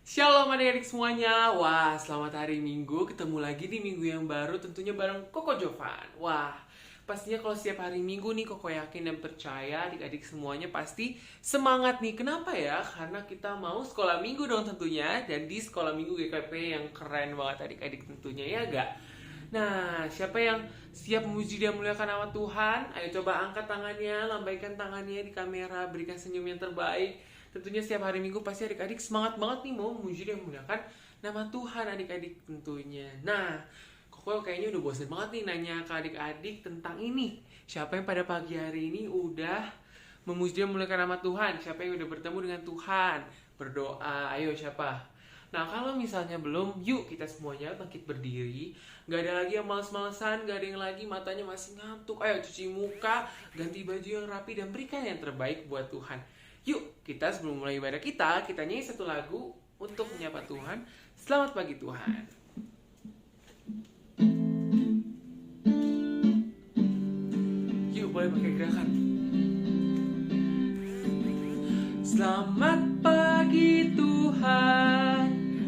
Shalom adik-adik semuanya. Wah, selamat hari Minggu. Ketemu lagi di minggu yang baru, tentunya bareng Koko Jovan. Wah, pastinya kalau setiap hari Minggu nih Koko yakin dan percaya adik-adik semuanya pasti semangat nih. Kenapa ya? Karena kita mau sekolah Minggu dong tentunya. Dan di sekolah Minggu GKP yang keren banget adik-adik tentunya, ya gak? Nah, siapa yang siap memuji dan muliakan nama Tuhan? Ayo coba angkat tangannya, lambaikan tangannya di kamera, berikan senyum yang terbaik. Tentunya setiap hari Minggu pasti adik-adik semangat banget nih mau memuji dan memuliakan nama Tuhan adik-adik tentunya. Nah, Koko kayaknya udah bosan banget nih nanya ke adik-adik tentang ini. Siapa yang pada pagi hari ini udah memuji dan memuliakan nama Tuhan? Siapa yang udah bertemu dengan Tuhan? Berdoa, ayo siapa? Nah, kalau misalnya belum, yuk kita semuanya bangkit berdiri. Gak ada lagi yang males-malesan, gak ada yang lagi matanya masih ngantuk. Ayo cuci muka, ganti baju yang rapi, dan berikan yang terbaik buat Tuhan. Yuk, kita sebelum mulai ibadah kita nyanyi satu lagu untuk menyapa Tuhan. Selamat pagi Tuhan. Yuk, boleh pakai gerakan. Selamat pagi Tuhan,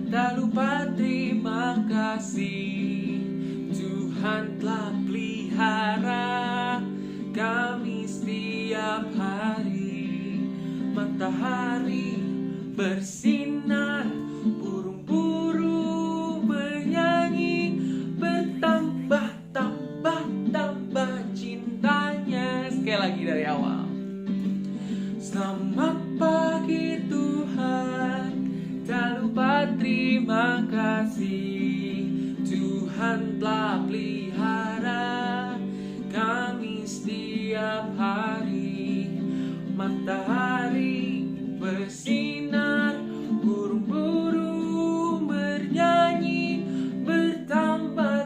tak lupa terima kasih. Tuhan telah pelihara kami setiap hari. Matahari bersinar, burung-burung bernyanyi, bertambah cintanya. Sekali lagi dari awal. Selamat pagi Tuhan, tak lupa terima kasih. Tuhan telah pelihara kami setiap hari. Matahari bersinar, burung-burung bernyanyi, bertambah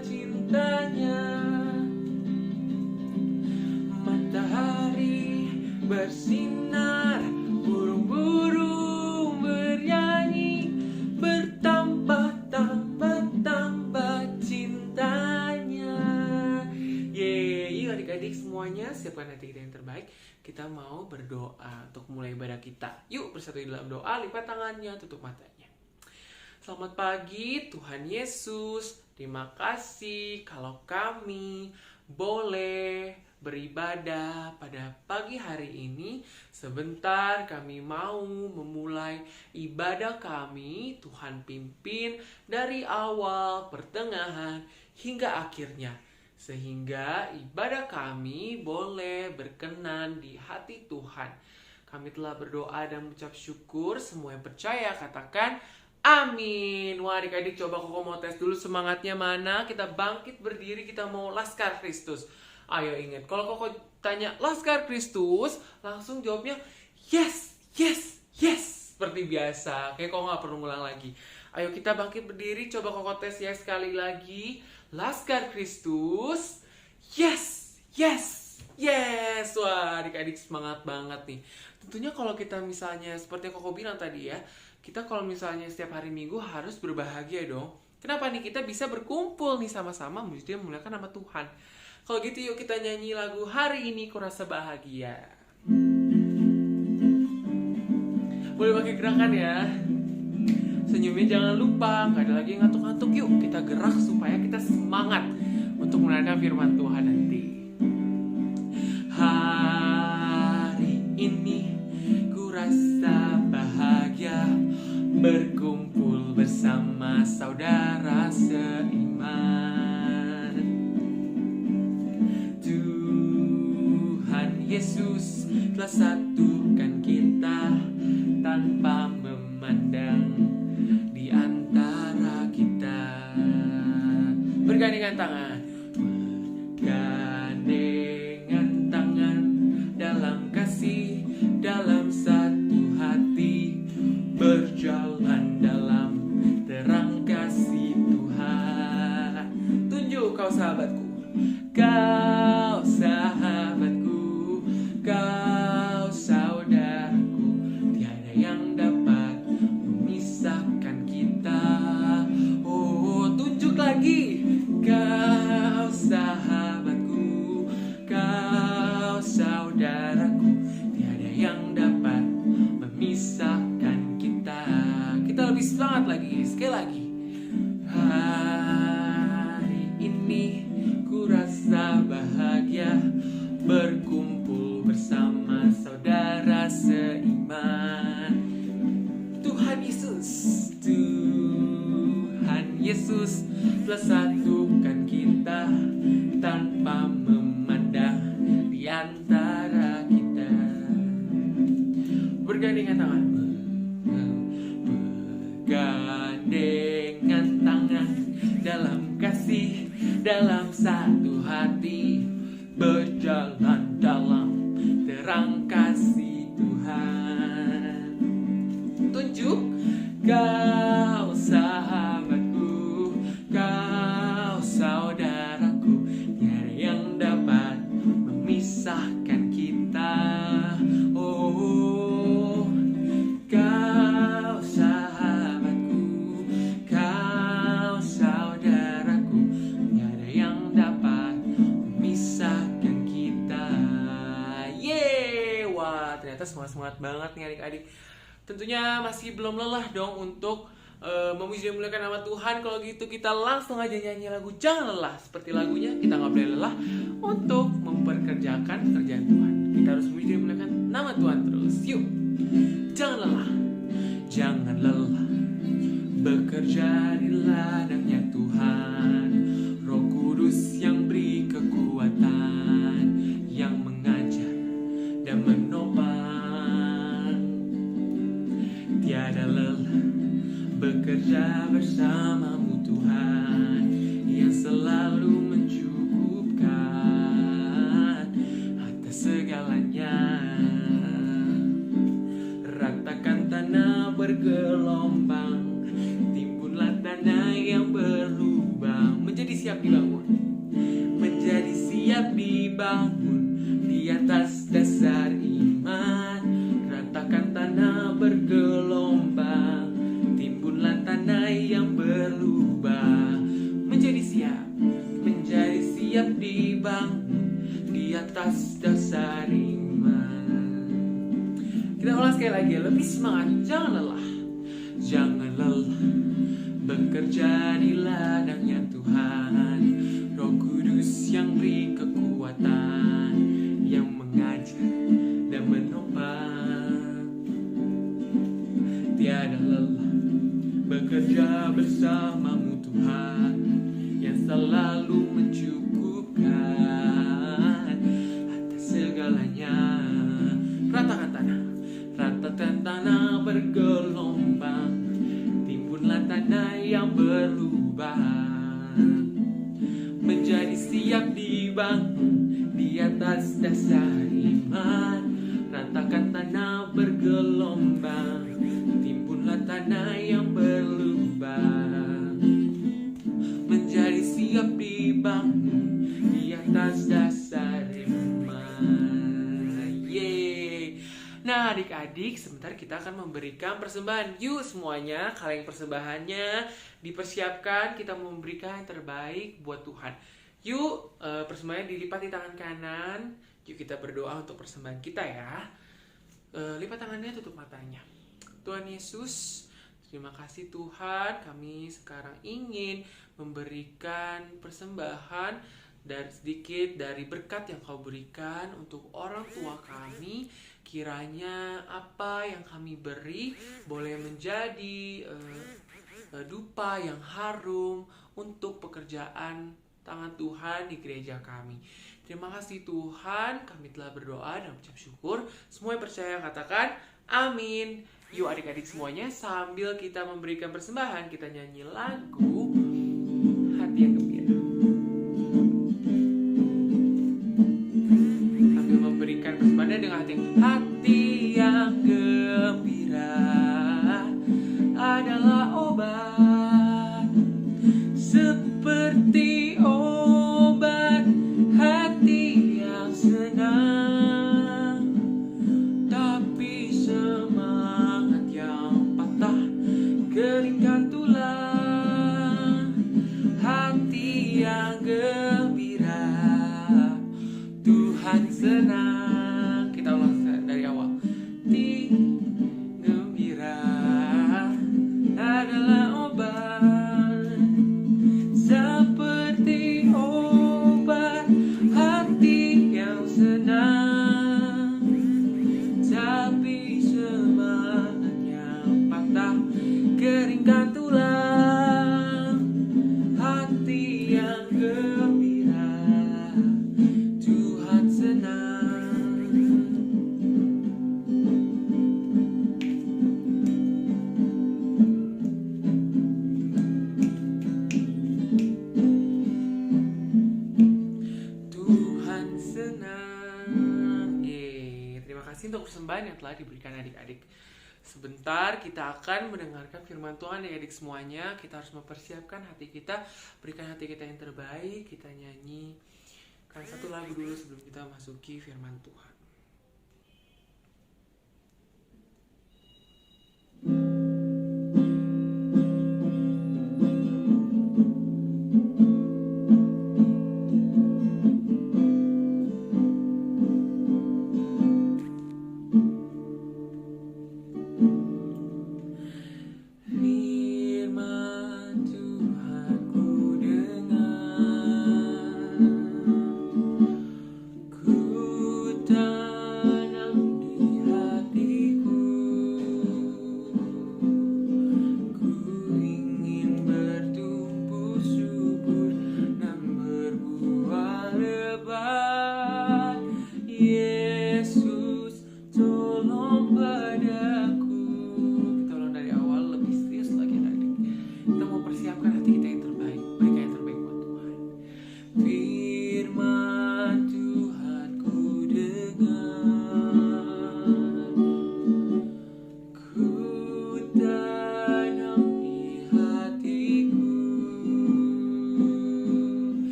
cintanya. Matahari bersinar, burung-burung bernyanyi, bertambah cintanya. Yuk adik-adik semuanya, siapkan hati kita yang terbaik. Kita mau berdoa untuk mulai ibadah kita. Yuk bersatu di dalam doa, lipat tangannya, tutup matanya. Selamat pagi Tuhan Yesus. Terima kasih kalau kami boleh beribadah pada pagi hari ini. Sebentar kami mau memulai ibadah kami. Tuhan pimpin dari awal, pertengahan, hingga akhirnya. Sehingga ibadah kami boleh berkenan di hati Tuhan. Kami telah berdoa dan mengucap syukur. Semua yang percaya katakan amin. Wah adik-adik, coba Koko mau tes dulu semangatnya mana. Kita bangkit berdiri, kita mau Laskar Kristus. Ayo ingat, kalau Koko tanya Laskar Kristus, langsung jawabnya yes, yes, yes. Seperti biasa, kayak Koko gak perlu ngulang lagi. Ayo kita bangkit berdiri, coba Koko tes ya sekali lagi. Laskar Kristus, yes, yes, yes. Wah adik-adik semangat banget nih. Tentunya kalau kita misalnya seperti yang Koko bilang tadi ya, kita kalau misalnya setiap hari Minggu harus berbahagia dong. Kenapa nih? Kita bisa berkumpul nih sama-sama memuji dan memuliakan nama Tuhan. Kalau gitu yuk kita nyanyi lagu Hari Ini Ku Rasa Bahagia. Boleh pakai gerakan ya. Senyumnya jangan lupa, gak ada lagi yang ngantuk-ngantuk. Yuk kita gerak supaya kita semangat untuk mendengarkan firman Tuhan nanti. Hari ini ku rasa bahagia, berkumpul bersama saudara seiman. Tuhan Yesus telah satukan kita tanpa memandang di antara kita. Bergandengan tangan, bergandengan tangan dalam kasih, dalam satu hati, berjalan dalam terang kasih Tuhan. Tunjuk kau sahabatku, kau sahabatku, kau saudaraku, tiada yang dapat memisahkan kita. Oh, tunjuk lagi, kau sahabatku, kau saudaraku, tiada yang dapat memisahkan berkumpul bersama saudara seiman. Tuhan Yesus telah satukan kita tanpa memandang di antara kita. Bergandengan tangan, bergandengan tangan dalam kasih, dalam satu hati, berjalan dalam terang kasih Tuhan. Tunjuk kau sahabatku, kau saudaraku, tiada yang dapat memisahkan kita. Oh, kau sahabatku, kau saudaraku, tiada yang dapat memisahkan kita. Yeay, wah ternyata semangat banget nih adik-adik. Tentunya masih belum lelah dong untuk memuji dan memuliakan nama Tuhan. Kalau gitu kita langsung aja nyanyi lagu Jangan Lelah. Seperti lagunya, kita gak boleh lelah untuk memperkerjakan pekerjaan Tuhan. Kita harus memuji dan memuliakan nama Tuhan terus. Yuk, jangan lelah, jangan lelah bekerja di ladangnya Tuhan. Roh Kudus yang beri kekuatan, yang mengajar dan menopang. Tiada lelah bekerja bersamamu Tuhan, yang selalu mencukupkan atas segalanya. Ratakan tanah bergelombang, timbunlah tanah yang berlubang, menjadi siap dibangun, menjadi siap dibangun di atas dasar iman. Ratakan tanah bergelombang, timbunlah tanah yang berlubang, menjadi siap dibangun di atas dasar iman. Kita ulang sekali lagi, lebih semangat. Jangan lelah, jangan lelah bekerja di ladangnya Tuhan. Roh Kudus yang beri kekuatan, yang mengajar dan menopang. Tiada lelah bekerja bersamamu Tuhan, yang selalu mencukupkan atas segalanya. Ratakan tanah bergelombang, timbunlah tanah yang berlubang, menjadi siap dibangun di atas dasar iman. Ratakan tanah bergelombang, timbunlah tanah yang berlubang, menjadi siap dibangun di atas dasar iman. Yeay. Nah adik-adik, sebentar kita akan memberikan persembahan. Yuk semuanya, kaleng persembahannya dipersiapkan. Kita memberikan yang terbaik buat Tuhan. Yuk, persembahannya dilipat di tangan kanan. Yuk kita berdoa untuk persembahan kita ya. Lipat tangannya, tutup matanya. Tuhan Yesus, terima kasih Tuhan, kami sekarang ingin memberikan persembahan dan sedikit dari berkat yang Kau berikan untuk orang tua kami. Kiranya apa yang kami beri boleh menjadi dupa yang harum untuk pekerjaan tangan Tuhan di gereja kami. Terima kasih Tuhan, kami telah berdoa dan ucap syukur. Semua yang percaya katakan amin. Yuk adik-adik semuanya, sambil kita memberikan persembahan, kita nyanyi lagu Hati yang Gembira. Sambil memberikan persembahan dengan hati yang gembira adalah obat, seperti obat hati yang senang. Tapi semangat yang patah, keringkan tulang. Hati yang gembira, Tuhan senang. Kita ulang dari awal. Hati gembira adalah obat, seperti obat hati yang senang. Terima kasih untuk persembahan yang telah diberikan adik-adik. Sebentar kita akan mendengarkan firman Tuhan adik-adik semuanya. Kita harus mempersiapkan hati kita, berikan hati kita yang terbaik. Kita nyanyi kan satu lagu dulu sebelum kita masuki firman Tuhan.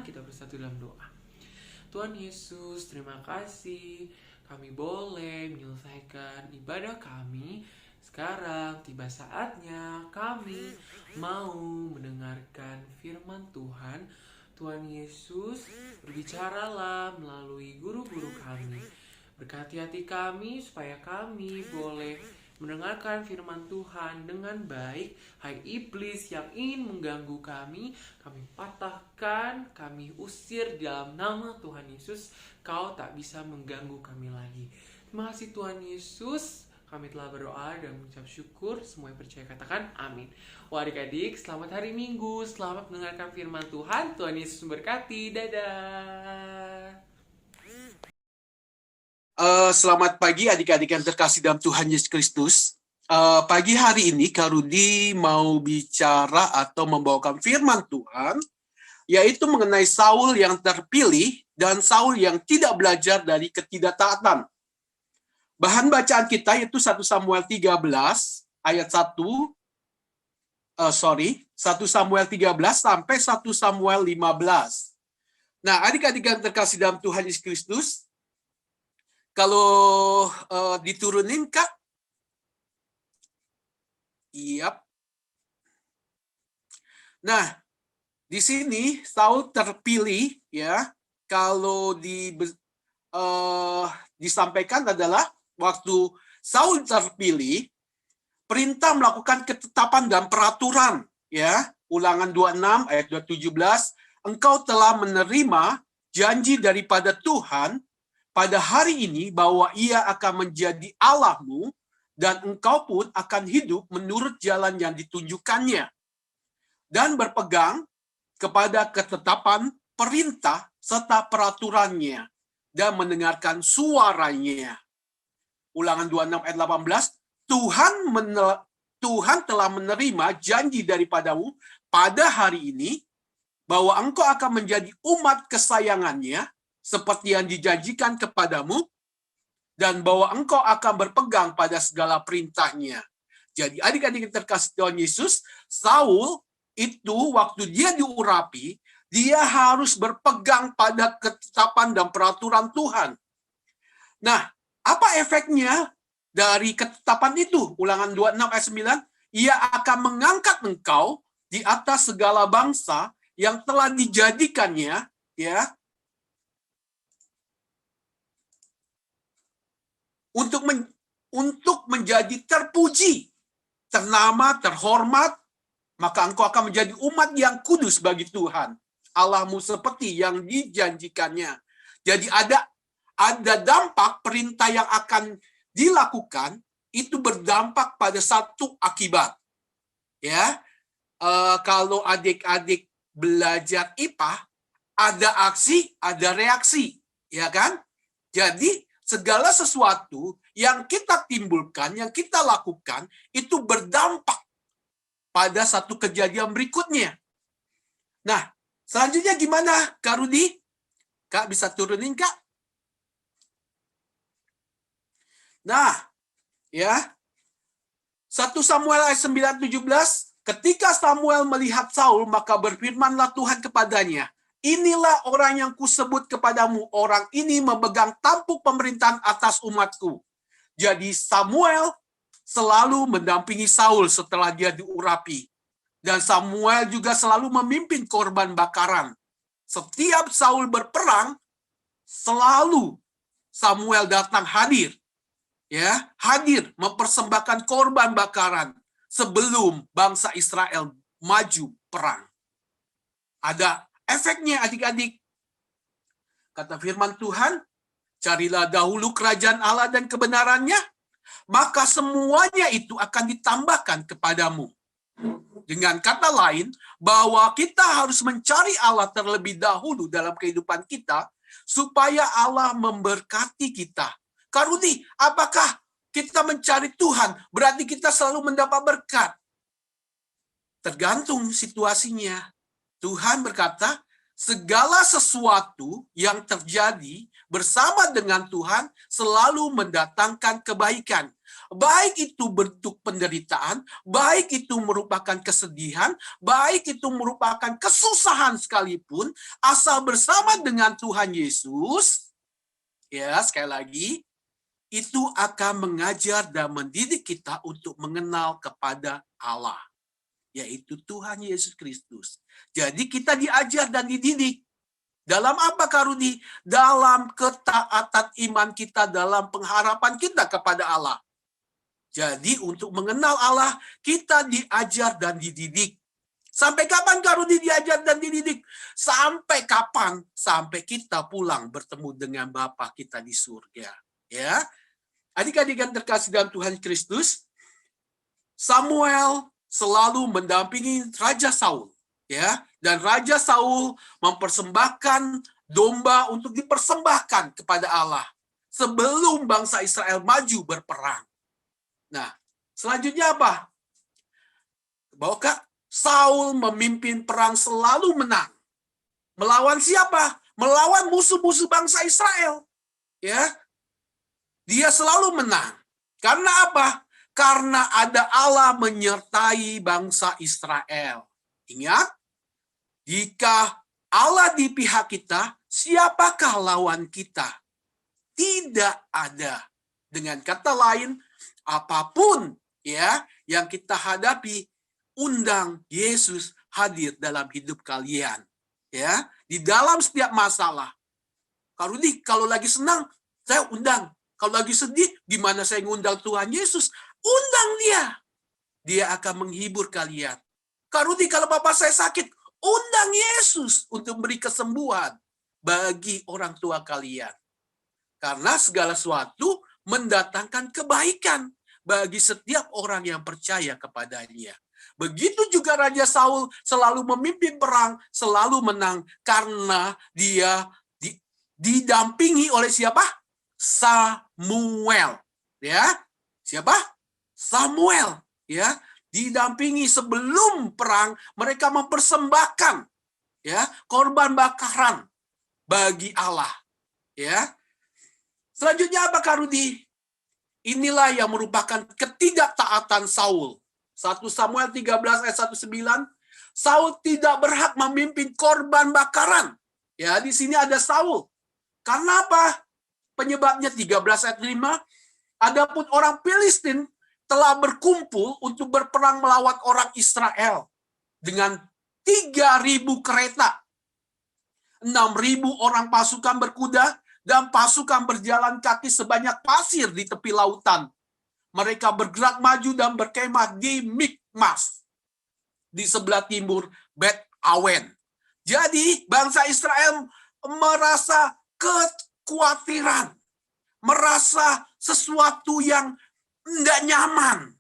Kita bersatu dalam doa. Tuhan Yesus, terima kasih kami boleh menyelesaikan ibadah kami. Sekarang tiba saatnya kami mau mendengarkan firman Tuhan. Tuhan Yesus, berbicaralah melalui guru-guru kami. Berkati hati kami supaya kami boleh mendengarkan firman Tuhan dengan baik. Hai iblis yang ingin mengganggu kami patahkan, kami usir dalam nama Tuhan Yesus. Kau tak bisa mengganggu kami lagi. Terima kasih Tuhan Yesus. Kami telah berdoa dan mengucap syukur. Semua yang percaya katakan amin. Wah adik-adik, selamat hari Minggu. Selamat mendengarkan firman Tuhan. Tuhan Yesus memberkati. Dadah. Selamat pagi adik-adik yang terkasih dalam Tuhan Yesus Kristus. Pagi hari ini Kak Rudi mau bicara atau membawakan firman Tuhan, yaitu mengenai Saul yang terpilih dan Saul yang tidak belajar dari ketidaktaatan. Bahan bacaan kita yaitu 1 Samuel 13 ayat 1 Samuel 13 sampai 1 Samuel 15. Nah, adik-adik yang terkasih dalam Tuhan Yesus Kristus, kalau diturunin Kak? Yap. Nah, di sini Saul terpilih ya. Kalau disampaikan adalah waktu Saul terpilih, perintah melakukan ketetapan dan peraturan ya. Ulangan 26 ayat 17, engkau telah menerima janji daripada Tuhan pada hari ini bahwa ia akan menjadi Allahmu dan engkau pun akan hidup menurut jalan yang ditunjukkannya dan berpegang kepada ketetapan, perintah, serta peraturannya dan mendengarkan suaranya. Ulangan 26 ayat 18, Tuhan telah menerima janji daripadamu pada hari ini bahwa engkau akan menjadi umat kesayangannya seperti yang dijanjikan kepadamu, dan bahwa engkau akan berpegang pada segala perintahnya. Jadi adik-adik yang terkasih Tuhan Yesus, Saul itu waktu dia diurapi, dia harus berpegang pada ketetapan dan peraturan Tuhan. Nah, apa efeknya dari ketetapan itu? Ulangan 26 ayat 9, ia akan mengangkat engkau di atas segala bangsa yang telah dijadikannya, ya, untuk menjadi terpuji, ternama, terhormat, maka engkau akan menjadi umat yang kudus bagi Tuhan. Allahmu seperti yang dijanjikannya. Jadi ada dampak perintah yang akan dilakukan, itu berdampak pada satu akibat. Ya, kalau adik-adik belajar IPA, ada aksi, ada reaksi, ya kan? Jadi segala sesuatu yang kita timbulkan, yang kita lakukan, itu berdampak pada satu kejadian berikutnya. Nah, selanjutnya gimana, Kak Rudi? Kak, bisa turunin, Kak? Nah, ya. 1 Samuel ayat 9-17, ketika Samuel melihat Saul, maka berfirmanlah Tuhan kepadanya, inilah orang yang kusebut kepadamu, orang ini memegang tampuk pemerintahan atas umatku. Jadi Samuel selalu mendampingi Saul setelah dia diurapi. Dan Samuel juga selalu memimpin korban bakaran. Setiap Saul berperang, selalu Samuel datang hadir. Ya, hadir mempersembahkan korban bakaran sebelum bangsa Israel maju perang. Ada efeknya adik-adik. Kata firman Tuhan, carilah dahulu kerajaan Allah dan kebenarannya, maka semuanya itu akan ditambahkan kepadamu. Dengan kata lain, bahwa kita harus mencari Allah terlebih dahulu dalam kehidupan kita, supaya Allah memberkati kita. Kak Rudi, apakah kita mencari Tuhan berarti kita selalu mendapat berkat? Tergantung situasinya. Tuhan berkata, segala sesuatu yang terjadi bersama dengan Tuhan selalu mendatangkan kebaikan. Baik itu bentuk penderitaan, baik itu merupakan kesedihan, baik itu merupakan kesusahan sekalipun, asal bersama dengan Tuhan Yesus, ya sekali lagi, itu akan mengajar dan mendidik kita untuk mengenal kepada Allah, yaitu Tuhan Yesus Kristus. Jadi kita diajar dan dididik. Dalam apa, Kak Rudi? Dalam ketaatan iman kita, dalam pengharapan kita kepada Allah. Jadi untuk mengenal Allah, kita diajar dan dididik. Sampai kapan, Kak Rudi, diajar dan dididik? Sampai kapan? Sampai kita pulang bertemu dengan Bapa kita di surga. Ya, adik-adik yang terkasih dalam Tuhan Kristus, Samuel selalu mendampingi Raja Saul, ya, dan Raja Saul mempersembahkan domba untuk dipersembahkan kepada Allah sebelum bangsa Israel maju berperang. Nah, selanjutnya apa? Bahwa Saul memimpin perang selalu menang. Melawan siapa? Melawan musuh-musuh bangsa Israel. Ya, dia selalu menang. Karena apa? Karena ada Allah menyertai bangsa Israel. Ingat, jika Allah di pihak kita, siapakah lawan kita? Tidak ada. Dengan kata lain, apapun ya yang kita hadapi, undang Yesus hadir dalam hidup kalian. Ya, di dalam setiap masalah. Kak Rudi, kalau lagi senang, saya undang. Kalau lagi sedih, gimana saya ngundang Tuhan Yesus? Undang dia. Dia akan menghibur kalian. Kak Rudi, kalau bapak saya sakit, undang Yesus untuk beri kesembuhan bagi orang tua kalian. Karena segala sesuatu mendatangkan kebaikan bagi setiap orang yang percaya kepadanya. Begitu juga Raja Saul selalu memimpin perang, selalu menang karena dia didampingi oleh siapa? Samuel. Ya. Siapa? Samuel, ya. Didampingi sebelum perang, mereka mempersembahkan ya, korban bakaran bagi Allah, ya. Selanjutnya apa, Kak Rudi? Inilah yang merupakan ketidaktaatan Saul. 1 Samuel 13 ayat 1-9. Saul tidak berhak memimpin korban bakaran. Ya, di sini ada Saul. Karena apa? Penyebabnya 13 ayat 5. Adapun orang Filistin telah berkumpul untuk berperang melawan orang Israel dengan 3.000 kereta. 6.000 orang pasukan berkuda dan pasukan berjalan kaki sebanyak pasir di tepi lautan. Mereka bergerak maju dan berkemah di Mikmas, di sebelah timur Bet Awen. Jadi bangsa Israel merasa kekhawatiran, merasa sesuatu yang tidak nyaman,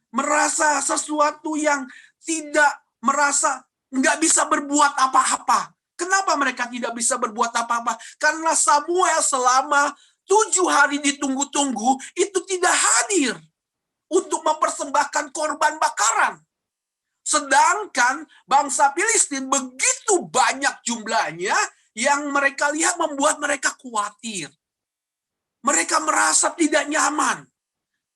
merasa sesuatu yang tidak merasa nggak bisa berbuat apa-apa. Kenapa mereka tidak bisa berbuat apa-apa? Karena Samuel selama 7 hari ditunggu-tunggu itu tidak hadir untuk mempersembahkan korban bakaran. Sedangkan bangsa Filistin begitu banyak jumlahnya yang mereka lihat membuat mereka khawatir. Mereka merasa tidak nyaman.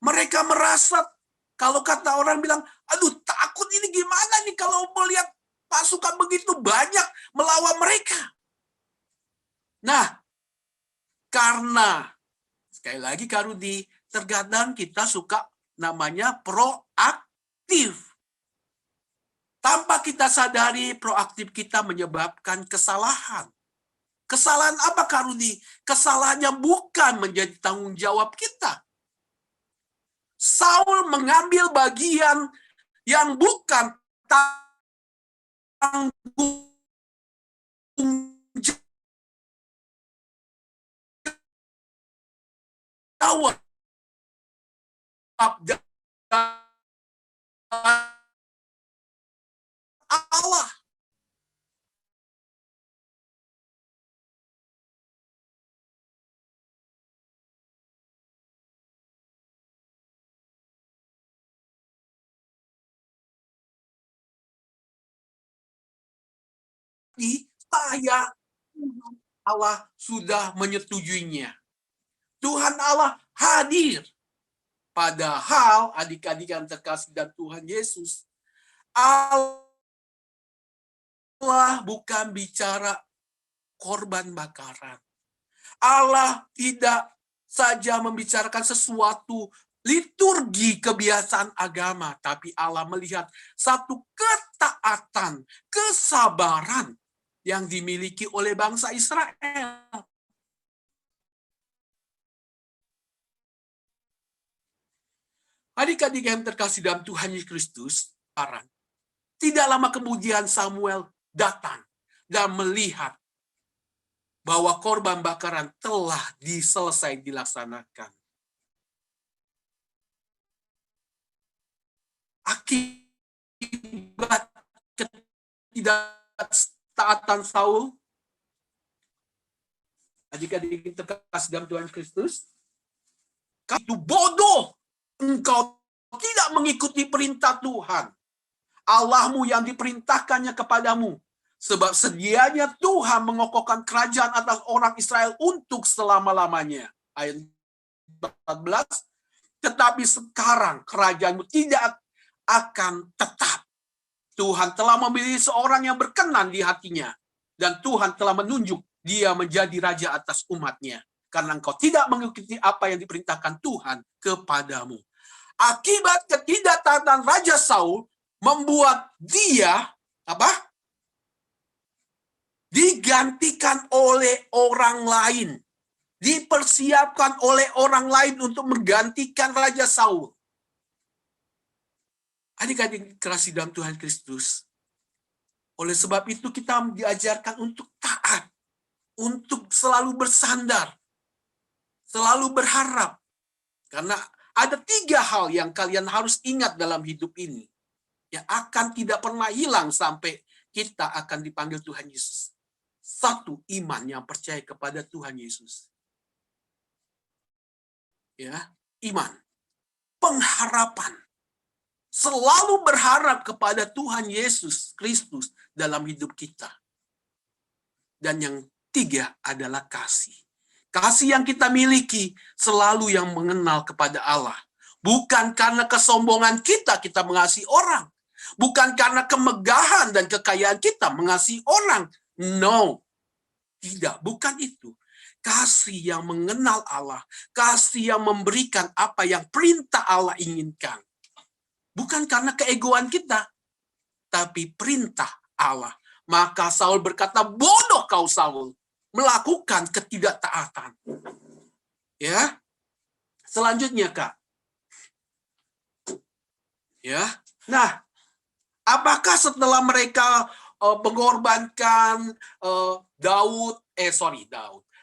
Mereka merasa, kalau kata orang bilang, aduh takut ini gimana nih kalau melihat pasukan begitu banyak melawan mereka. Nah, karena, sekali lagi Kak Rudi, terkadang kita suka namanya proaktif. Tanpa kita sadari, proaktif kita menyebabkan kesalahan. Kesalahan apa, Kak Rudi? Kesalahannya bukan menjadi tanggung jawab kita. Saul mengambil bagian yang bukan tanggung jawab Allah. Saya Allah sudah menyetujuinya. Tuhan Allah hadir. Padahal adik-adik yang terkasih dan Tuhan Yesus, Allah bukan bicara korban bakaran. Allah tidak saja membicarakan sesuatu liturgi kebiasaan agama, tapi Allah melihat satu ketaatan, kesabaran yang dimiliki oleh bangsa Israel. Adik-adik yang terkasih dalam Tuhan Yesus Kristus, tidak lama kemudian Samuel datang dan melihat bahwa korban bakaran telah selesai dilaksanakan. Akibat ketidaktaatan Saul, adik-adik terkasih dalam Tuhan Kristus, itu bodoh. Engkau tidak mengikuti perintah Tuhan, Allahmu yang diperintahkannya kepadamu. Sebab sedianya Tuhan mengokohkan kerajaan atas orang Israel untuk selama-lamanya. Ayat 14. Tetapi sekarang kerajaanmu tidak akan tetap. Tuhan telah memilih seorang yang berkenan di hatinya. Dan Tuhan telah menunjuk dia menjadi raja atas umatnya. Karena engkau tidak mengikuti apa yang diperintahkan Tuhan kepadamu. Akibat ketidaktaatan Raja Saul membuat dia digantikan oleh orang lain. Dipersiapkan oleh orang lain untuk menggantikan Raja Saul. Adik-adik kasih dalam Tuhan Kristus. Oleh sebab itu kita diajarkan untuk taat. Untuk selalu bersandar. Selalu berharap. Karena ada 3 hal yang kalian harus ingat dalam hidup ini. Yang akan tidak pernah hilang sampai kita akan dipanggil Tuhan Yesus. 1, iman yang percaya kepada Tuhan Yesus. Ya, iman. Pengharapan. Selalu berharap kepada Tuhan Yesus Kristus dalam hidup kita. Dan yang 3 adalah kasih. Kasih yang kita miliki selalu yang mengenal kepada Allah. Bukan karena kesombongan kita mengasihi orang. Bukan karena kemegahan dan kekayaan kita mengasihi orang. No. Tidak, bukan itu. Kasih yang mengenal Allah. Kasih yang memberikan apa yang perintah Allah inginkan. Bukan karena keegoan kita. Tapi perintah Allah. Maka Saul berkata, bodoh kau Saul. Melakukan ketidaktaatan. Ya. Selanjutnya, Kak. Ya. Nah, apakah setelah mereka mengorbankan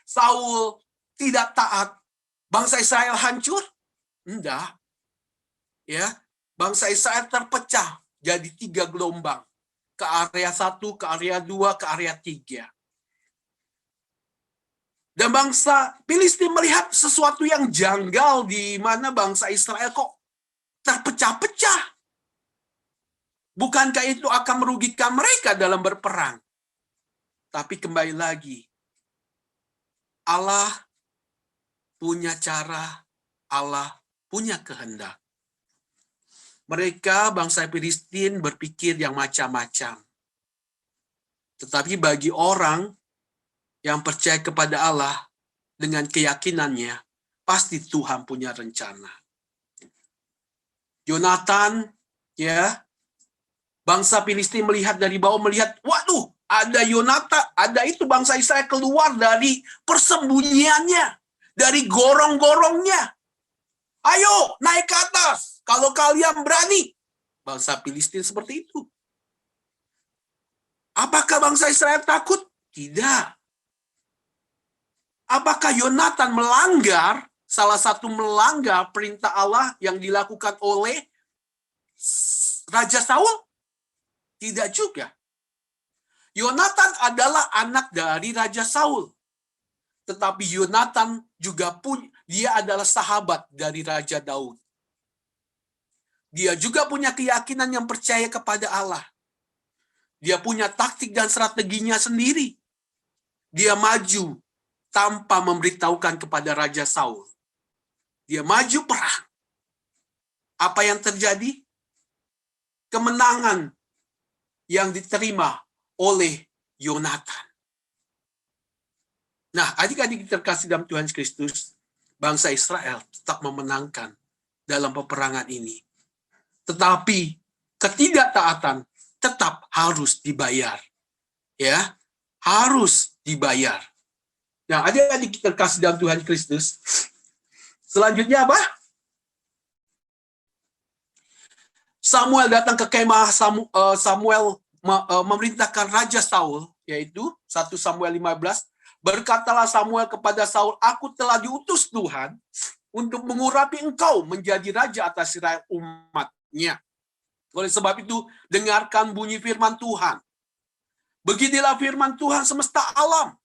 Saul tidak taat, bangsa Israel hancur? Enggak. Ya, bangsa Israel terpecah jadi 3 gelombang. Ke area 1, ke area 2, ke area 3. Dan bangsa Filistin melihat sesuatu yang janggal di mana bangsa Israel kok terpecah-pecah. Bukankah itu akan merugikan mereka dalam berperang? Tapi kembali lagi, Allah punya cara, Allah punya kehendak. Mereka, bangsa Filistin, berpikir yang macam-macam. Tetapi bagi orang yang percaya kepada Allah dengan keyakinannya, pasti Tuhan punya rencana. Yonatan, ya, bangsa Filistin melihat dari bawah, melihat, waduh, ada Yonatan, ada itu bangsa Israel keluar dari persembunyiannya, dari gorong-gorongnya. Ayo, naik ke atas, kalau kalian berani. Bangsa Filistin seperti itu. Apakah bangsa Israel takut? Tidak. Apakah Yonatan salah satu melanggar perintah Allah yang dilakukan oleh Raja Saul? Tidak juga. Yonatan adalah anak dari Raja Saul. Tetapi Yonatan juga dia adalah sahabat dari Raja Daud. Dia juga punya keyakinan yang percaya kepada Allah. Dia punya taktik dan strateginya sendiri. Dia maju tanpa memberitahukan kepada Raja Saul. Dia maju perang. Apa yang terjadi? Kemenangan yang diterima oleh Yonatan. Nah, adik-adik terkasih dalam Tuhan Kristus, bangsa Israel tetap memenangkan dalam peperangan ini. Tetapi ketidaktaatan tetap harus dibayar. Ya, harus dibayar. Nah, adik-adik terkasih dalam Tuhan Kristus, selanjutnya apa? Samuel datang ke kemah. Samuel memerintahkan Raja Saul, yaitu 1 Samuel 15, berkatalah Samuel kepada Saul, aku telah diutus Tuhan untuk mengurapi engkau menjadi raja atas Israel umatnya. Oleh sebab itu, dengarkan bunyi firman Tuhan. Beginilah firman Tuhan semesta alam.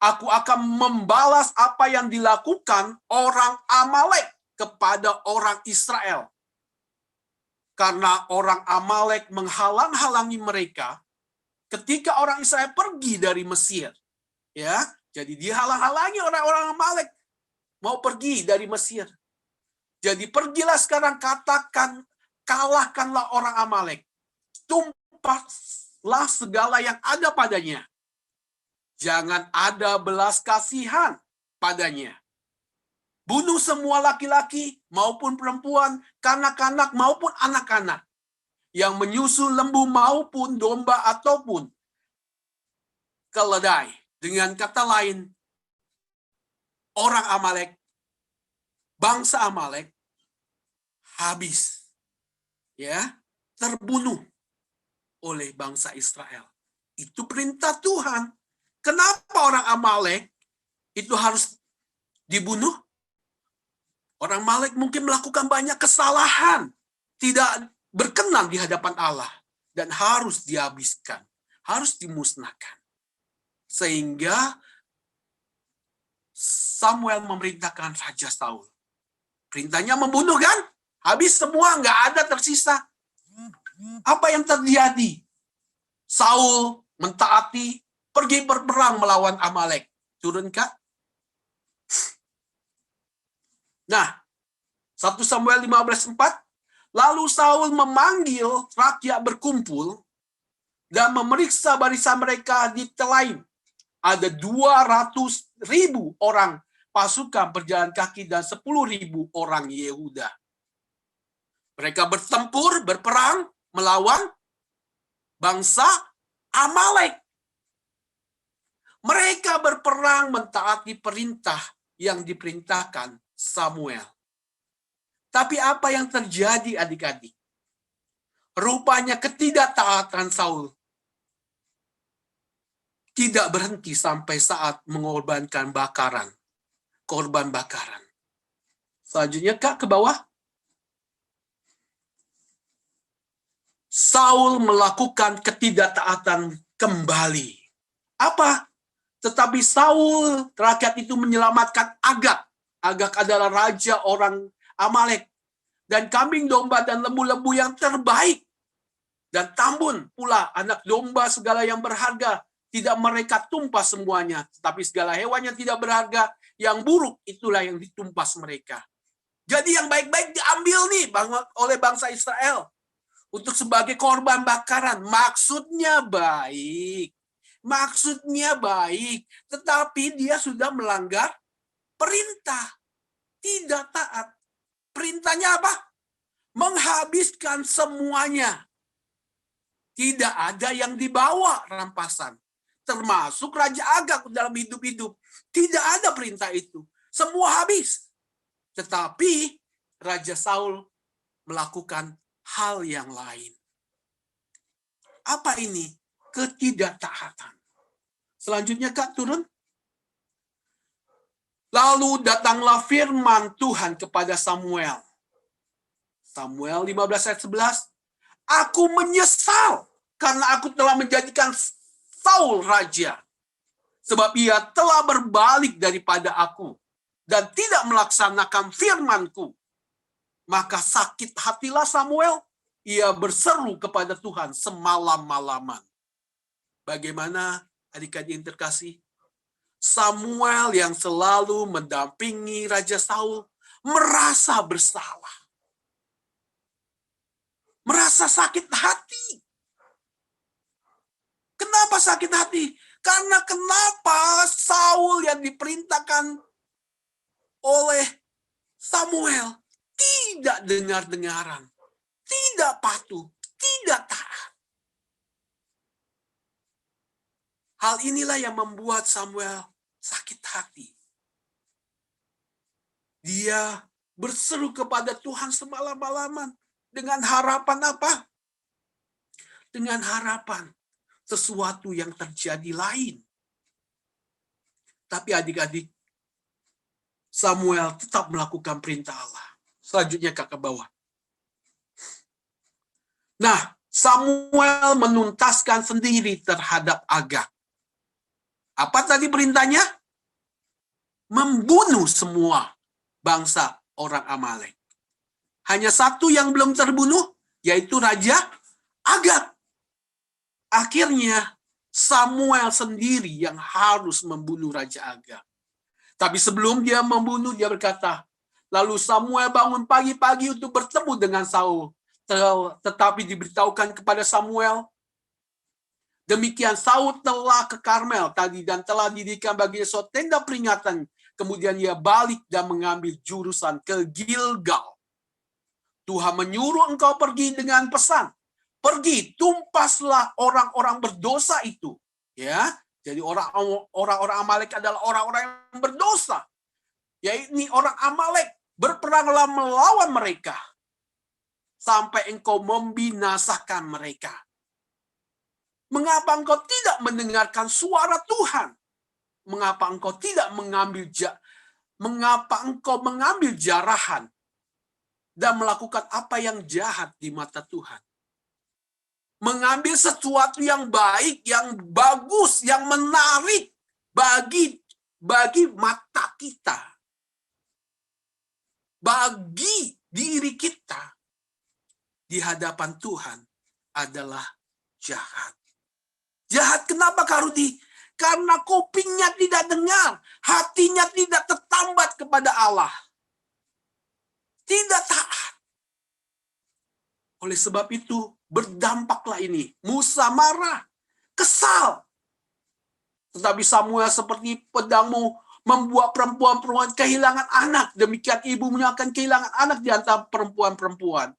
Aku akan membalas apa yang dilakukan orang Amalek kepada orang Israel. Karena orang Amalek menghalang-halangi mereka ketika orang Israel pergi dari Mesir. Ya, jadi dia halang-halangi orang-orang Amalek mau pergi dari Mesir. Jadi pergilah sekarang, kalahkanlah orang Amalek. Tumpahlah segala yang ada padanya. Jangan ada belas kasihan padanya. Bunuh semua laki-laki maupun perempuan, kanak-kanak maupun anak-anak, yang menyusu lembu maupun domba ataupun keledai. Dengan kata lain, orang Amalek, bangsa Amalek, habis. Ya, terbunuh oleh bangsa Israel. Itu perintah Tuhan. Kenapa orang Amalek itu harus dibunuh? Orang Amalek mungkin melakukan banyak kesalahan, tidak berkenan di hadapan Allah, dan harus dihabiskan, harus dimusnahkan. Sehingga Samuel memerintahkan Raja Saul. Perintahnya membunuh kan? Habis semua, nggak ada tersisa. Apa yang terjadi? Saul mentaati, pergi berperang melawan Amalek. Turun Kak? Nah, 1 Samuel 15:4, lalu Saul memanggil rakyat berkumpul dan memeriksa barisan mereka di Telaim. Ada 200.000 orang pasukan berjalan kaki dan 10.000 orang Yehuda. Mereka bertempur, berperang, melawan bangsa Amalek. Mereka berperang mentaati perintah yang diperintahkan Samuel. Tapi apa yang terjadi adik-adik? Rupanya ketidaktaatan Saul tidak berhenti sampai saat mengorbankan korban bakaran. Selanjutnya Kak ke bawah. Saul melakukan ketidaktaatan kembali. Apa? Tetapi Saul, rakyat itu menyelamatkan Agag. Agag adalah raja orang Amalek. Dan kambing domba dan lembu-lembu yang terbaik. Dan tambun pula anak domba segala yang berharga. Tidak mereka tumpas semuanya. Tetapi segala hewan yang tidak berharga, yang buruk, itulah yang ditumpas mereka. Jadi yang baik-baik diambil nih oleh bangsa Israel. Untuk sebagai korban bakaran. Maksudnya baik. Tetapi dia sudah melanggar perintah. Tidak taat. Perintahnya apa? Menghabiskan semuanya. Tidak ada yang dibawa rampasan. Termasuk Raja Agag dalam hidup-hidup. Tidak ada perintah itu. Semua habis. Tetapi Raja Saul melakukan hal yang lain. Apa ini? Ketidaktaatan. Selanjutnya Kak turun. Lalu datanglah firman Tuhan kepada Samuel. Samuel 15 ayat 11. Aku menyesal karena aku telah menjadikan Saul raja. Sebab ia telah berbalik daripada aku dan tidak melaksanakan firman-Ku. Maka sakit hatilah Samuel. Ia berseru kepada Tuhan semalam-malaman. Bagaimana adik-adik yang terkasih? Samuel yang selalu mendampingi Raja Saul merasa bersalah. Merasa sakit hati. Kenapa sakit hati? Karena kenapa Saul yang diperintahkan oleh Samuel tidak dengar-dengaran, tidak patuh, tidak taat. Hal inilah yang membuat Samuel sakit hati. Dia berseru kepada Tuhan semalam-malaman dengan harapan apa? Dengan harapan sesuatu yang terjadi lain. Tapi adik-adik, Samuel tetap melakukan perintah Allah. Selanjutnya ke bawah. Nah, Samuel menuntaskan sendiri terhadap Agag. Apa tadi perintahnya? Membunuh semua bangsa orang Amalek. Hanya satu yang belum terbunuh, yaitu Raja Agag. Akhirnya, Samuel sendiri yang harus membunuh Raja Agag. Tapi sebelum dia membunuh, dia berkata, lalu Samuel bangun pagi-pagi untuk bertemu dengan Saul. Tetapi diberitahukan kepada Samuel, demikian Saul telah ke Karmel tadi dan telah didirikan baginya suatu tenda peringatan. Kemudian ia balik dan mengambil jurusan ke Gilgal. Tuhan menyuruh engkau pergi dengan pesan. Pergi, tumpaslah orang-orang berdosa itu. Ya, jadi orang-orang Amalek adalah orang-orang yang berdosa. Yaitu orang Amalek, berperanglah melawan mereka. Sampai engkau membinasakan mereka. Mengapa engkau tidak mendengarkan suara Tuhan? Mengapa engkau tidak mengambil jarahan dan melakukan apa yang jahat di mata Tuhan? Mengambil sesuatu yang baik, yang bagus, yang menarik bagi mata kita. Bagi diri kita di hadapan Tuhan adalah jahat. Jahat kenapa Kak Rudi? Karena kupingnya tidak dengar, hatinya tidak tertambat kepada Allah. Tidak taat. Oleh sebab itu, berdampaklah ini. Musa marah, kesal. Tetapi Samuel seperti pedangmu membuat perempuan-perempuan kehilangan anak. Demikian ibunya akan kehilangan anak di antara perempuan-perempuan.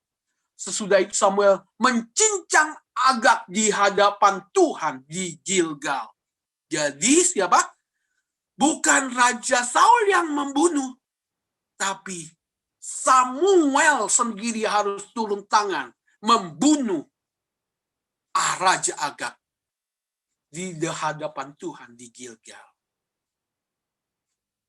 Sesudah itu Samuel mencincang Agag di hadapan Tuhan di Gilgal. Jadi siapa? Bukan Raja Saul yang membunuh. Tapi Samuel sendiri harus turun tangan membunuh Raja Agag. di hadapan Tuhan di Gilgal.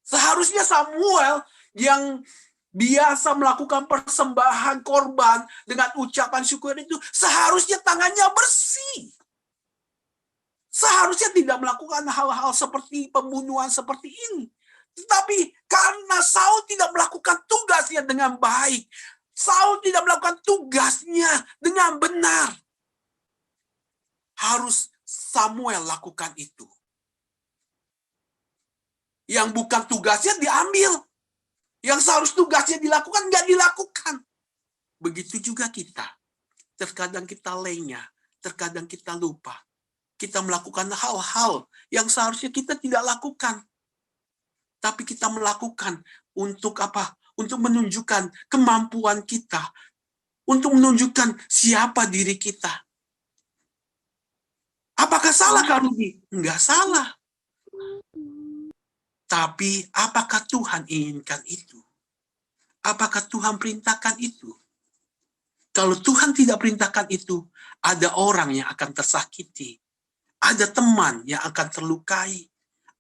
Seharusnya Samuel yang biasa melakukan persembahan korban dengan ucapan syukur itu, seharusnya tangannya bersih. Seharusnya tidak melakukan hal-hal seperti pembunuhan seperti ini. Tetapi karena Saul tidak melakukan tugasnya dengan baik, Saul tidak melakukan tugasnya dengan benar, harus Samuel lakukan itu. Yang bukan tugasnya diambil. Yang seharusnya tugasnya dilakukan, nggak dilakukan. Begitu juga kita. Terkadang kita lengah, terkadang kita lupa. Kita melakukan hal-hal yang seharusnya kita tidak lakukan. Tapi kita melakukan untuk apa? Untuk menunjukkan kemampuan kita. Untuk menunjukkan siapa diri kita. Apakah salah, Kak Rudi? Enggak salah. Tapi apakah Tuhan inginkan itu? Apakah Tuhan perintahkan itu? Kalau Tuhan tidak perintahkan itu, ada orang yang akan tersakiti. Ada teman yang akan terlukai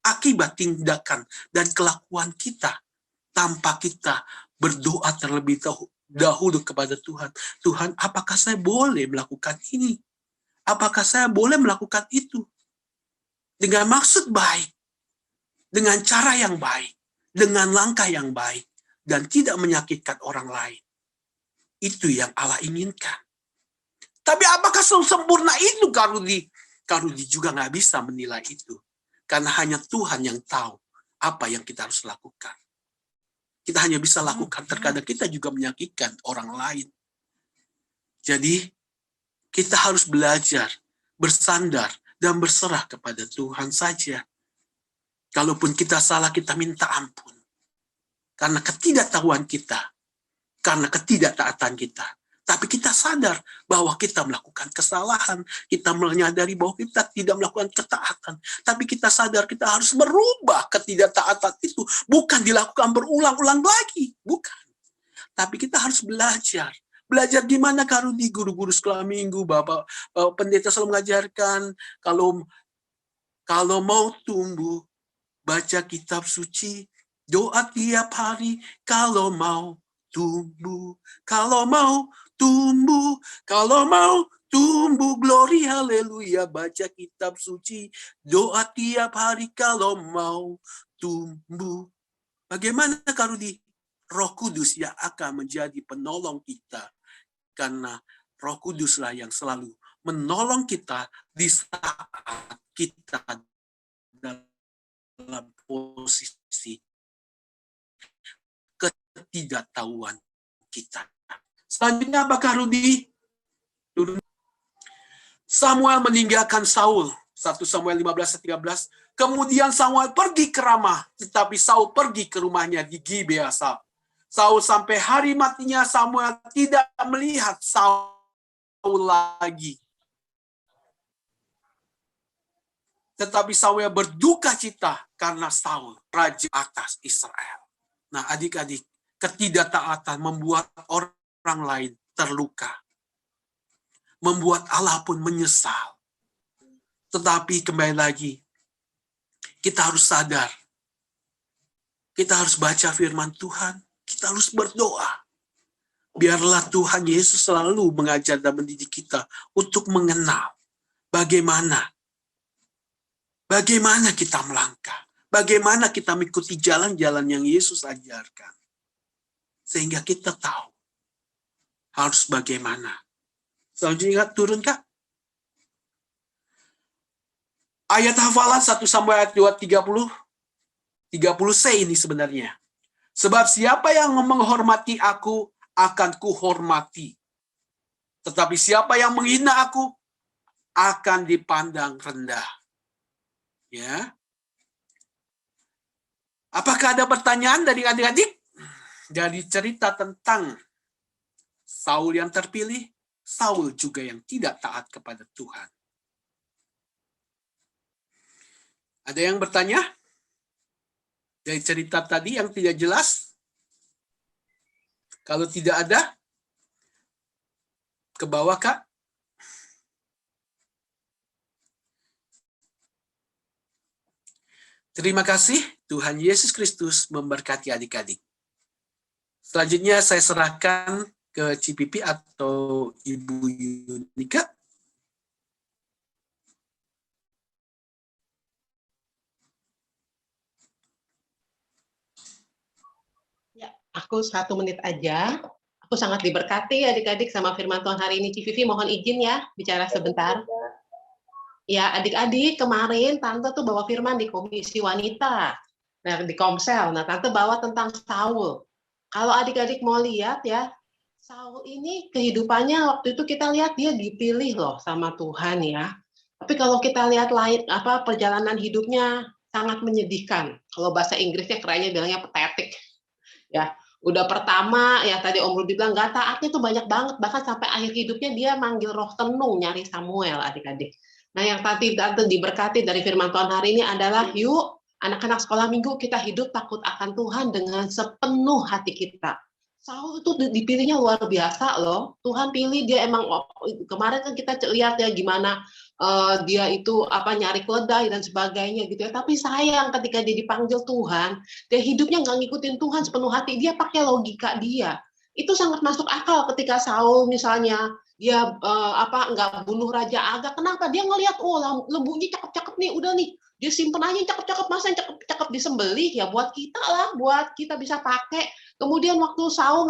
akibat tindakan dan kelakuan kita tanpa kita berdoa terlebih dahulu kepada Tuhan. Tuhan, apakah saya boleh melakukan ini? Apakah saya boleh melakukan itu? Dengan maksud baik, dengan cara yang baik, dengan langkah yang baik, dan tidak menyakitkan orang lain. Itu yang Allah inginkan. Tapi apakah sempurna itu, Kak Rudi? Kak Rudi juga nggak bisa menilai itu. Karena hanya Tuhan yang tahu apa yang kita harus lakukan. Kita hanya bisa lakukan, terkadang kita juga menyakitkan orang lain. Jadi, kita harus belajar, bersandar, dan berserah kepada Tuhan saja. Kalaupun kita salah, kita minta ampun. Karena ketidaktahuan kita, karena ketidaktaatan kita. Tapi kita sadar bahwa kita melakukan kesalahan. Kita menyadari bahwa kita tidak melakukan ketaatan. Tapi kita sadar kita harus merubah ketidaktaatan itu. Bukan dilakukan berulang-ulang lagi. Bukan. Tapi kita harus belajar. Belajar di mana, Kak Rudi? Guru-guru sekolah minggu, Bapak pendeta selalu mengajarkan, kalau mau tumbuh, baca kitab suci, doa tiap hari, kalau mau tumbuh, kalau mau tumbuh, kalau mau tumbuh, glory haleluya, baca kitab suci, doa tiap hari kalau mau tumbuh. Bagaimana, Kak Rudi? Roh Kudus yang akan menjadi penolong kita. Karena Roh Kuduslah yang selalu menolong kita di saat kita dalam posisi ketidaktahuan kita. Selanjutnya apakah Rudi? Samuel meninggalkan Saul. 1 Samuel 15-13. Kemudian Samuel pergi ke Ramah, tetapi Saul pergi ke rumahnya di Gibea. Saul sampai hari matinya Samuel tidak melihat Saul lagi. Tetapi Samuel berduka cita karena Saul, raja atas Israel. Nah, adik-adik, ketidaktaatan membuat orang lain terluka. Membuat Allah pun menyesal. Tetapi kembali lagi, kita harus sadar. Kita harus baca firman Tuhan. Kita harus berdoa. Biarlah Tuhan Yesus selalu mengajar dan mendidik kita untuk mengenal bagaimana kita melangkah. Bagaimana kita mengikuti jalan-jalan yang Yesus ajarkan. Sehingga kita tahu harus bagaimana. Selanjutnya turun, Kak. Ayat hafalan 1 Samuel ayat 2:30. 30c ini sebenarnya. Sebab siapa yang menghormati aku akan kuhormati. Tetapi siapa yang menghina aku akan dipandang rendah. Ya. Apakah ada pertanyaan dari adik-adik? Dari cerita tentang Saul yang terpilih, Saul juga yang tidak taat kepada Tuhan. Ada yang bertanya? Dari cerita tadi yang tidak jelas? Kalau tidak ada, ke bawah, Kak. Terima kasih, Tuhan Yesus Kristus memberkati adik-adik. Selanjutnya saya serahkan ke Cipipi atau Ibu Yunika. Ya, aku 1 menit aja. Aku sangat diberkati adik-adik sama firman Tuhan hari ini. Civivi mohon izin ya bicara sebentar. Ya, adik-adik, kemarin Tante tuh bawa firman di Komisi Wanita. Nah, di Komsel. Nah, Tante bawa tentang Saul. Kalau adik-adik mau lihat ya, Saul ini kehidupannya waktu itu kita lihat dia dipilih loh sama Tuhan ya. Tapi kalau kita lihat perjalanan hidupnya sangat menyedihkan. Kalau bahasa Inggrisnya kerennya bilangnya pathetic. Ya, udah pertama ya tadi Om Rudi bilang nggak taatnya tuh banyak banget, bahkan sampai akhir hidupnya dia manggil roh tenung nyari Samuel adik-adik. Nah yang tadi diberkati dari firman Tuhan hari ini adalah yuk anak-anak sekolah minggu kita hidup takut akan Tuhan dengan sepenuh hati kita. Saul itu dipilihnya luar biasa loh. Tuhan pilih dia emang kemarin kan kita lihat ya gimana dia itu nyari keledai dan sebagainya gitu ya. Tapi sayang ketika dia dipanggil Tuhan, dia hidupnya nggak ngikutin Tuhan sepenuh hati. Dia pakai logika dia. Itu sangat masuk akal ketika Saul misalnya dia nggak bunuh Raja Agag. Kenapa? Dia ngelihat lembunya cakep-cakep nih, udah nih. Dia simpen aja yang cakep-cakep, masa yang cakep-cakep disembelih ya buat kita lah, buat kita bisa pakai. Kemudian waktu Saul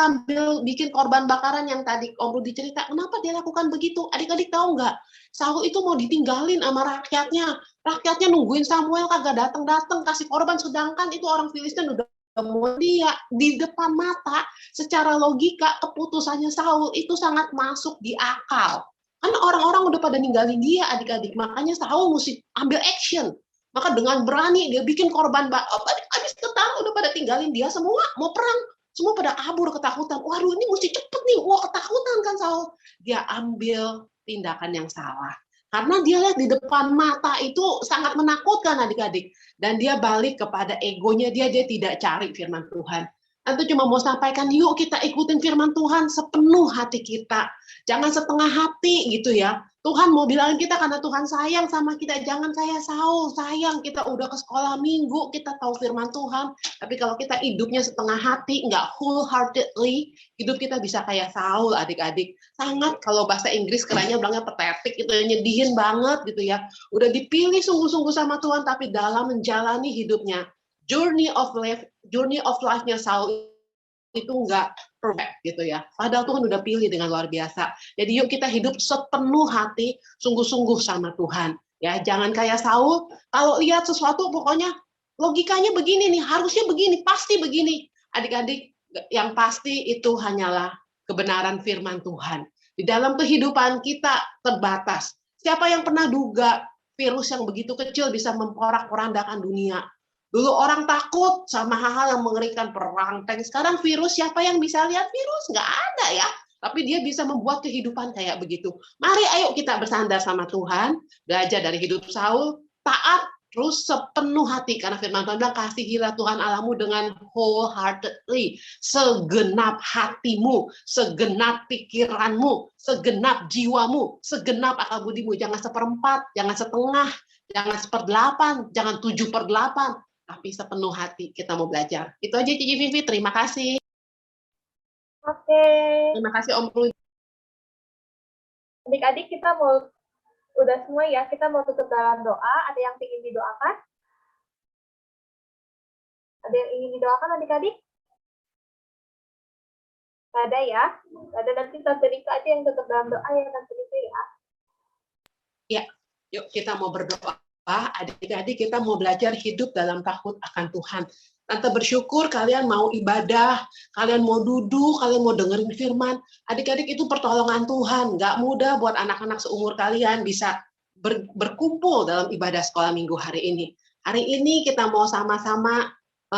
bikin korban bakaran yang tadi Om Rudi cerita, kenapa dia lakukan begitu? Adik-adik tahu nggak? Saul itu mau ditinggalin sama rakyatnya. Rakyatnya nungguin Samuel kagak datang-datang kasih korban, sedangkan itu orang Filistin udah mau dia di depan mata. Secara logika keputusannya Saul itu sangat masuk di akal. Karena orang-orang udah pada ninggalin dia adik-adik. Makanya Saul mesti ambil action. Maka dengan berani dia bikin korban, habis ketang udah pada tinggalin dia semua, mau perang, semua pada kabur ketakutan. Waduh ini mesti cepet nih, wah ketakutan kan Saul. Dia ambil tindakan yang salah. Karena dia lihat di depan mata itu sangat menakutkan adik-adik. Dan dia balik kepada egonya dia tidak cari firman Tuhan. Tentu cuma mau sampaikan, yuk kita ikutin firman Tuhan sepenuh hati kita. Jangan setengah hati gitu ya. Tuhan mau bilangin kita karena Tuhan sayang sama kita. Jangan kayak Saul, sayang kita udah ke sekolah minggu, kita tahu firman Tuhan. Tapi kalau kita hidupnya setengah hati, nggak wholeheartedly, hidup kita bisa kayak Saul adik-adik. Sangat kalau bahasa Inggris kerennya bilangnya pathetic, itu nyedihin banget gitu ya. Udah dipilih sungguh-sungguh sama Tuhan, tapi dalam menjalani hidupnya, journey of life-nya Saul itu nggak perfect gitu ya. Padahal Tuhan udah pilih dengan luar biasa. Jadi yuk kita hidup sepenuh hati, sungguh-sungguh sama Tuhan. Ya, jangan kayak Saul, kalau lihat sesuatu pokoknya logikanya begini nih, harusnya begini, pasti begini. Adik-adik, yang pasti itu hanyalah kebenaran firman Tuhan. Di dalam kehidupan kita terbatas. Siapa yang pernah duga virus yang begitu kecil bisa memporak-porandakan dunia? Dulu orang takut sama hal-hal yang mengerikan, perang tank. Sekarang virus, siapa yang bisa lihat virus? Nggak ada ya. Tapi dia bisa membuat kehidupan kayak begitu. Mari ayo kita bersandar sama Tuhan, belajar dari hidup Saul, taat, terus sepenuh hati. Karena firman Tuhan bilang, kasihilah Tuhan Allahmu dengan wholeheartedly. Segenap hatimu, segenap pikiranmu, segenap jiwamu, segenap akal budimu. Jangan 1/4, jangan setengah, jangan 1/8, jangan 7/8. Tapi sepenuh hati kita mau belajar. Itu aja Cici Vivi, terima kasih. Oke. Terima kasih Om Rudi. Adik-adik kita udah semua ya, kita mau tutup dalam doa. Ada yang ingin didoakan? Ada yang ingin didoakan adik-adik? Ada ya? Ada, nanti Tante Rika aja yang tutup dalam doa ya Tante Rika ya. Ya, yuk kita mau berdoa. Adik-adik kita mau belajar hidup dalam takut akan Tuhan. Tante bersyukur kalian mau ibadah, kalian mau duduk, kalian mau dengerin firman. Adik-adik itu pertolongan Tuhan. Nggak mudah buat anak-anak seumur kalian bisa berkumpul dalam ibadah sekolah minggu hari ini. Hari ini kita mau sama-sama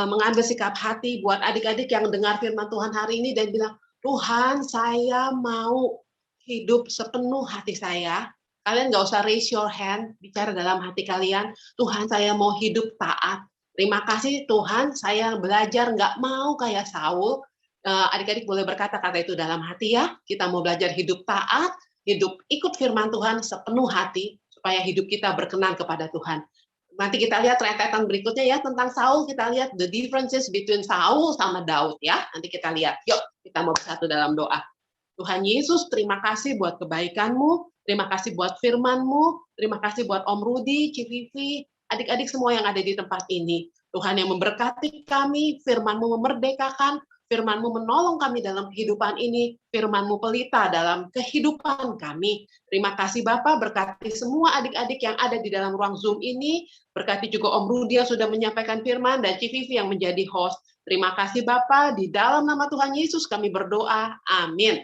mengambil sikap hati buat adik-adik yang dengar firman Tuhan hari ini dan bilang, Tuhan saya mau hidup sepenuh hati saya. Kalian nggak usah raise your hand, bicara dalam hati kalian, Tuhan saya mau hidup taat. Terima kasih Tuhan, saya belajar nggak mau kayak Saul. Adik-adik boleh berkata-kata itu dalam hati ya. Kita mau belajar hidup taat, hidup ikut firman Tuhan sepenuh hati, supaya hidup kita berkenan kepada Tuhan. Nanti kita lihat rentetan berikutnya ya tentang Saul. Kita lihat the differences between Saul sama Daud ya. Nanti kita lihat. Yuk, kita mau bersatu dalam doa. Tuhan Yesus, terima kasih buat kebaikan-Mu. Terima kasih buat firman-Mu. Terima kasih buat Om Rudi, Civivi, adik-adik semua yang ada di tempat ini. Tuhan yang memberkati kami, firman-Mu memerdekakan, firman-Mu menolong kami dalam kehidupan ini, firman-Mu pelita dalam kehidupan kami. Terima kasih Bapak, berkati semua adik-adik yang ada di dalam ruang Zoom ini, berkati juga Om Rudi yang sudah menyampaikan firman, dan Civivi yang menjadi host. Terima kasih Bapak, di dalam nama Tuhan Yesus kami berdoa, amin.